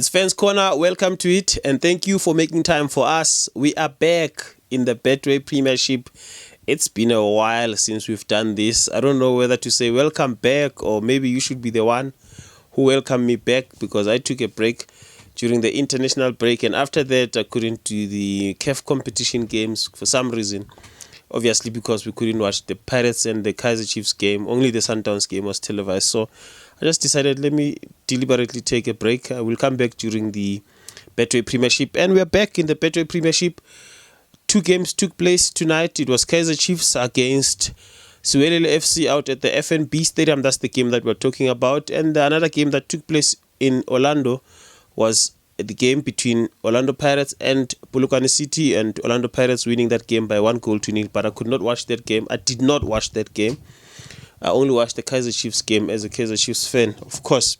It's Fans Corner. Welcome to it, and thank you for making time for us. We are back in the Betway Premiership. It's been a while since we've done this. I don't know whether to say welcome back or maybe you should be the one who welcomed me back, because I took a break during the international break, and after that I couldn't do the CAF competition games for some reason. Obviously because we couldn't watch the Pirates and the Kaizer Chiefs game. Only the Sundowns game was televised. So I just decided, let me deliberately take a break. I will come back during the Betway Premiership. And we're back in the Betway Premiership. 2 games took place tonight. It was Kaizer Chiefs against Siwelele FC out at the FNB Stadium. That's the game that we're talking about. And another game that took place in Orlando was the game between Orlando Pirates and Polokwane City, and Orlando Pirates winning that game by 1-0. But I could not watch that game. I did not watch that game. I only watched the Kaizer Chiefs game as a Kaizer Chiefs fan. Of course,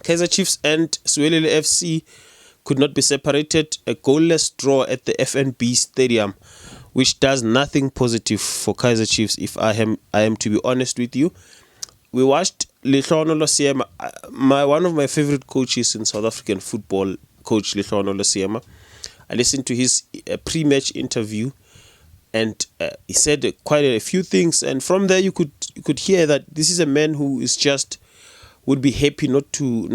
Kaizer Chiefs and Siwelele FC could not be separated. A goalless draw at the FNB Stadium, which does nothing positive for Kaizer Chiefs, if I am to be honest with you. We watched Lehlono Losiema, one of my favorite coaches in South African football, Coach Lehlono Losiema. I listened to his pre-match interview, and he said quite a few things, and from there you could hear that this is a man who is just would be happy not to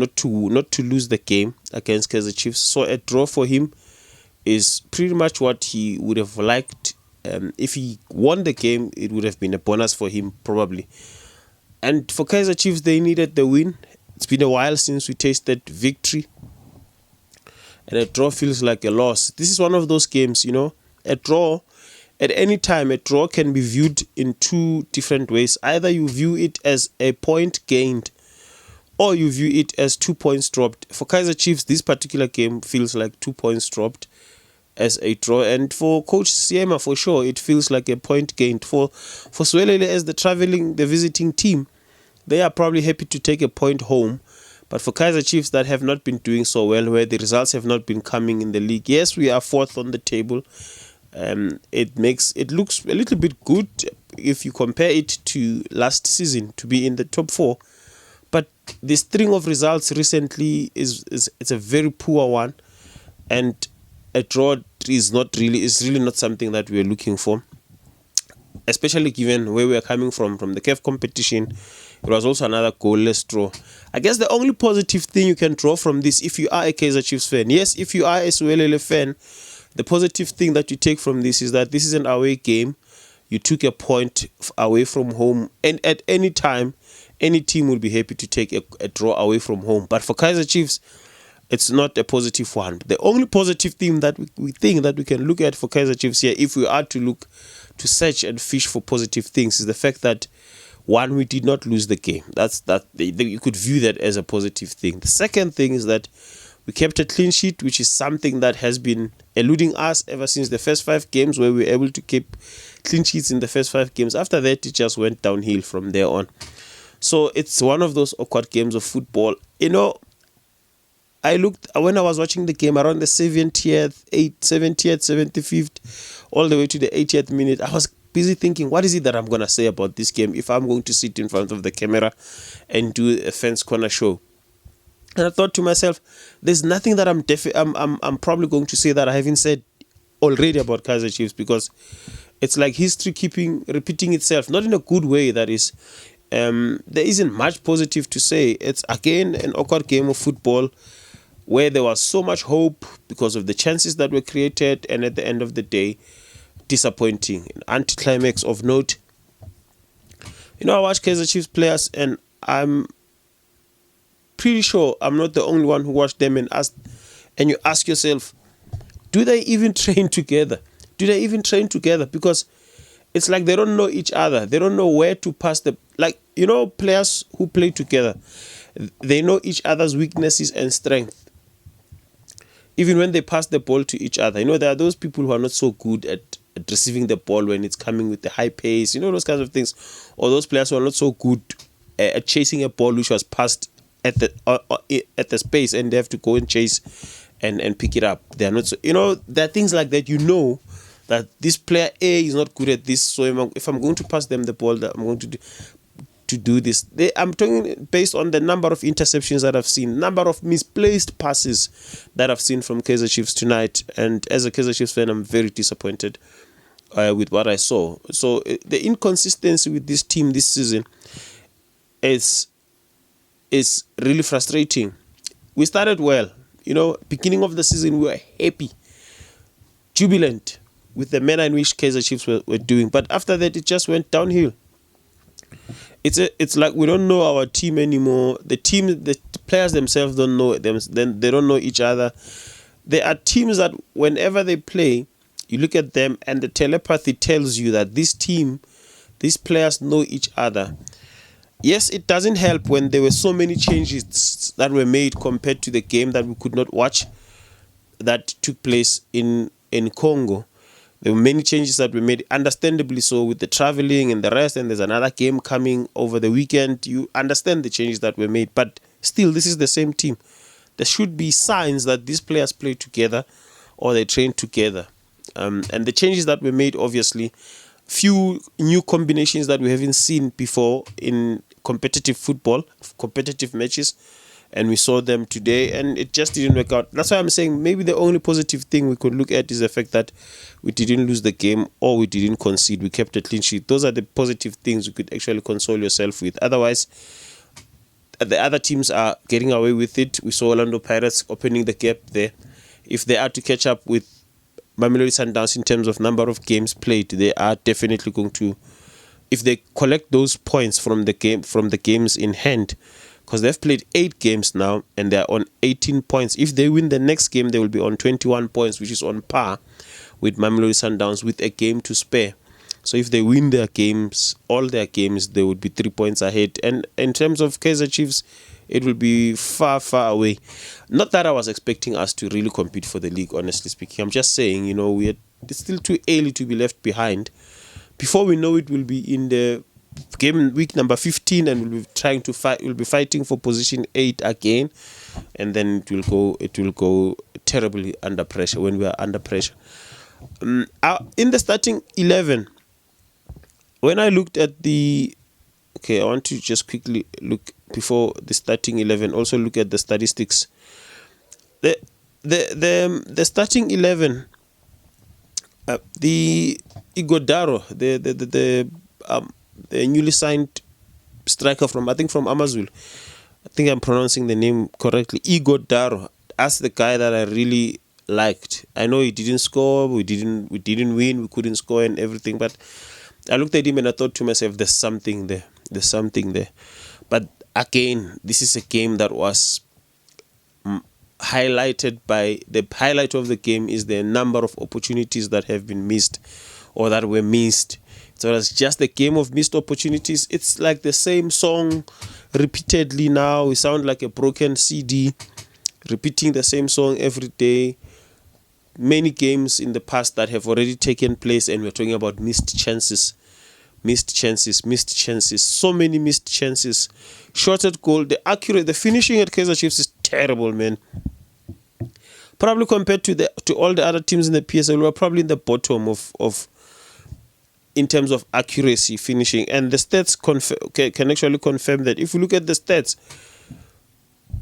lose the game against Kaizer Chiefs. So a draw for him is pretty much what he would have liked. If he won the game, it would have been a bonus for him probably. And for Kaizer Chiefs, they needed the win. It's been a while since we tasted victory, and a draw feels like a loss. This is one of those games, a draw. At any time, a draw can be viewed in 2 different ways. Either you view it as a point gained, or you view it as 2 points dropped. For Kaizer Chiefs, this particular game feels like 2 points dropped as a draw. And for Coach Siema, for sure, it feels like a point gained. For Siwelele, as the visiting team, they are probably happy to take a point home. But for Kaizer Chiefs that have not been doing so well, where the results have not been coming in the league, yes, we are 4th on the table. It looks a little bit good if you compare it to last season to be in the top 4. But the string of results recently it's a very poor one, and a draw is really not something that we are looking for, especially given where we are coming from the CAF competition. It was also another goalless draw. I guess the only positive thing you can draw from this, if you are a Kaizer Chiefs fan, yes, if you are a Siwelele fan, the positive thing that you take from this is that this is an away game. You took a point away from home, and at any time, any team will be happy to take a draw away from home. But for Kaizer Chiefs, it's not a positive one. The only positive thing that we think that we can look at for Kaizer Chiefs here, if we are to search and fish for positive things, is the fact that, one, we did not lose the game. You could view that as a positive thing. The second thing is that we kept a clean sheet, which is something that has been eluding us ever since the first 5 games, where we were able to keep clean sheets in the first 5 games. After that, it just went downhill from there on. So it's one of those awkward games of football. I looked when I was watching the game around the 70th, 75th, all the way to the 80th minute. I was busy thinking, what is it that I'm going to say about this game if I'm going to sit in front of the camera and do a Fans Corner show? And I thought to myself, there's nothing that I'm probably going to say that I haven't said already about Kaizer Chiefs, because it's like history repeating itself, not in a good way. That is, there isn't much positive to say. It's again an awkward game of football where there was so much hope because of the chances that were created, and at the end of the day, disappointing. An anticlimax of note. I watch Kaizer Chiefs players, and I'm pretty sure I'm not the only one who watched them and you ask yourself, do they even train together? Because it's like they don't know each other. They don't know where to pass players who play together, they know each other's weaknesses and strength. Even when they pass the ball to each other, there are those people who are not so good at receiving the ball when it's coming with the high pace, those kinds of things, or those players who are not so good at chasing a ball which was passed at the space, and they have to go and chase and pick it up. They are not so, there are things like that. That this player A is not good at this, so if I'm going to pass them the ball, that I'm going to to do this. I'm talking based on the number of interceptions that I've seen, number of misplaced passes that I've seen from Kaizer Chiefs tonight. And as a Kaizer Chiefs fan, I'm very disappointed with what I saw. So the inconsistency with this team this season is really frustrating. We started well. Beginning of the season, we were happy, jubilant with the manner in which Kaizer Chiefs were doing. But after that, it just went downhill. It's like we don't know our team anymore. The players themselves don't know them. Then they don't know each other. There are teams that whenever they play, you look at them and the telepathy tells you that this team, these players know each other. Yes, it doesn't help when there were so many changes that were made compared to the game that we could not watch that took place in Congo. There were many changes that were made, understandably so, with the traveling and the rest, and there's another game coming over the weekend. You understand the changes that were made, but still, this is the same team. There should be signs that these players play together or they train together. And the changes that were made, obviously, few new combinations that we haven't seen before in competitive football, competitive matches, and we saw them today, and it just didn't work out. That's why I'm saying maybe the only positive thing we could look at is the fact that we didn't lose the game or we didn't concede. We kept a clean sheet. Those are the positive things you could actually console yourself with. Otherwise, the other teams are getting away with it. We saw Orlando Pirates opening the gap there. If they are to catch up with Mamelodi Sundowns in terms of number of games played, they are definitely going to, if they collect those points from the games in hand, because they've played 8 games now and they're on 18 points. If they win the next game, they will be on 21 points, which is on par with Mamelodi Sundowns with a game to spare. So if they win their games, all their games, they would be 3 points ahead. And in terms of Kaizer Chiefs, it will be far, far away. Not that I was expecting us to really compete for the league, honestly speaking. I'm just saying, it's still too early to be left behind. Before we know it, we'll be in the game week number 15 and we'll be trying to fight. We'll be fighting for position 8 again, and then it will go terribly under pressure when we are under pressure. In the starting 11, when I looked at I want to just quickly look before the starting 11. Also look at the statistics. The starting 11. The Igodaro, the newly signed striker from Amazul. I think I'm pronouncing the name correctly. Igodaro. That's the guy that I really liked. I know he didn't score. We didn't win. We couldn't score and everything. But I looked at him and I thought to myself, there's something there. There's something there. But again, this is a game that was highlighted by, the highlight of the game is the number of opportunities that have been missed or that were missed. So it's just a game of missed opportunities. It's like the same song repeatedly now. We sound like a broken CD, repeating the same song every day. Many games in the past that have already taken place, and we're talking about missed chances. So many missed chances. Shot at goal. The finishing at Kaizer Chiefs is terrible, man. Probably compared to all the other teams in the PSL, we're probably in the bottom of in terms of accuracy finishing, and the stats can actually confirm that. If you look at the stats,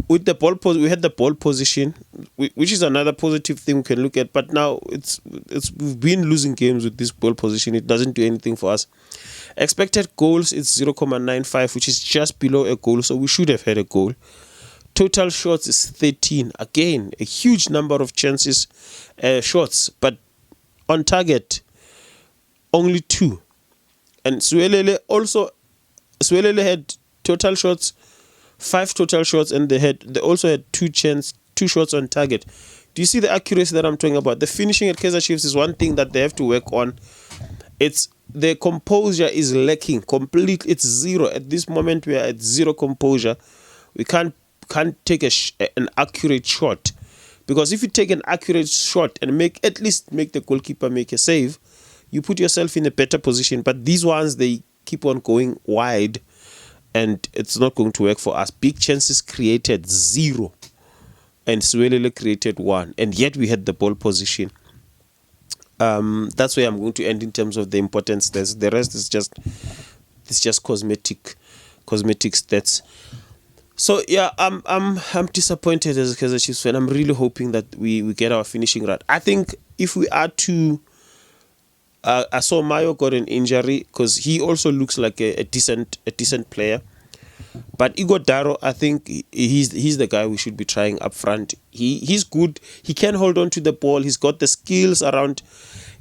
with the ball we had the ball position, which is another positive thing we can look at. But now we've been losing games with this ball position. It doesn't do anything for us. Expected goals is 0.95, which is just below a goal, so we should have had a goal. Total shots is 13. Again, a huge number of chances, shots, but on target only 2. And Siwelele had total shots, 5 total shots, and they also had 2 shots on target. Do you see the accuracy that I'm talking about? The finishing at Kaizer Chiefs is one thing that they have to work on. The composure is lacking completely. It's 0 at this moment. We are at 0 composure. We can't take an accurate shot, because if you take an accurate shot and at least make the goalkeeper make a save, you put yourself in a better position. But these ones, they keep on going wide, and it's not going to work for us. Big chances created 0, and Siwelele created 1, and yet we had the ball position. That's where I'm going to end in terms of the importance. The rest is just cosmetic cosmetic stats. So yeah, I'm disappointed as a Kaizer Chiefs fan. I'm really hoping that we get our finishing right. I think if we are to, I saw Mayo got an injury because he also looks like a decent player. But Ighodaro, I think he's the guy we should be trying up front. He's good. He can hold on to the ball. He's got the skills around.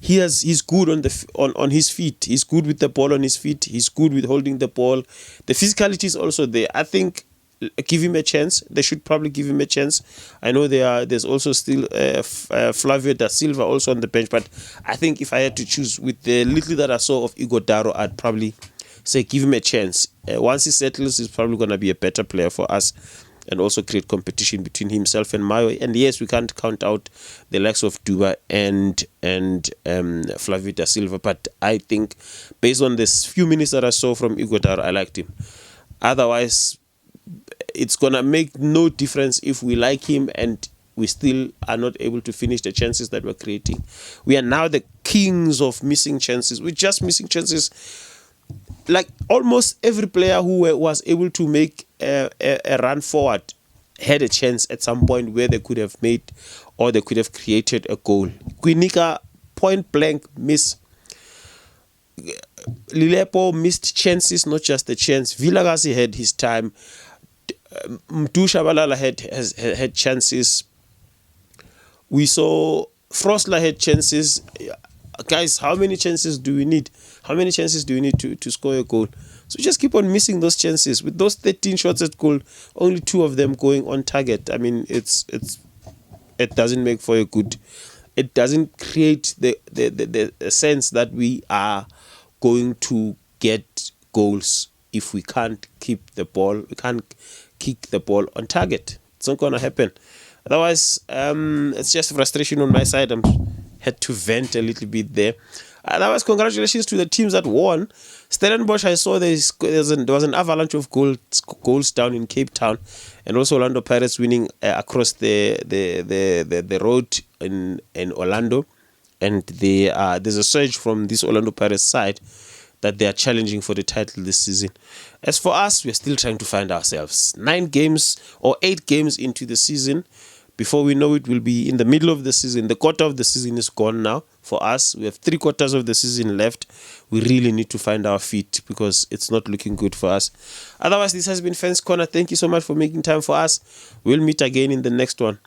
He's good on his feet. He's good with the ball on his feet. He's good with holding the ball. The physicality is also there. I think give him a chance. They should probably give him a chance. I know there's also still Flavio da Silva also on the bench, but I think if I had to choose with the little that I saw of Ighodaro, I'd probably say give him a chance. Once he settles, he's probably going to be a better player for us and also create competition between himself and Mayo. And yes, we can't count out the likes of Duba and Flavio da Silva, but I think based on this few minutes that I saw from Ighodaro, I liked him. Otherwise, it's going to make no difference if we like him and we still are not able to finish the chances that we're creating. We are now the kings of missing chances. We're just missing chances. Like almost every player who was able to make a run forward had a chance at some point where they could have made or they could have created a goal. Quinika, point blank miss. Lilepo missed chances, not just a chance. Vilagasi had his time. Mdu Shabalala had chances. We saw Frosler had chances. Guys, how many chances do we need? How many chances do we need to score a goal? So just keep on missing those chances. With those 13 shots at goal, only 2 of them going on target. I mean, it doesn't make for a good. It doesn't create the sense that we are going to get goals if we can't keep the ball. We can't kick the ball on target. It's not going to happen. Otherwise, it's just frustration on my side. I had to vent a little bit there. Otherwise, congratulations to the teams that won. Stellenbosch, I saw there was an avalanche of goals down in Cape Town, and also Orlando Pirates winning across the road in Orlando. And there's a surge from this Orlando Pirates side that they are challenging for the title this season. As for us, we are still trying to find ourselves. 8 games into the season. Before we know it, we'll be in the middle of the season. The quarter of the season is gone now for us. We have 3 quarters of the season left. We really need to find our feet because it's not looking good for us. Otherwise, this has been Fans Corner. Thank you so much for making time for us. We'll meet again in the next one.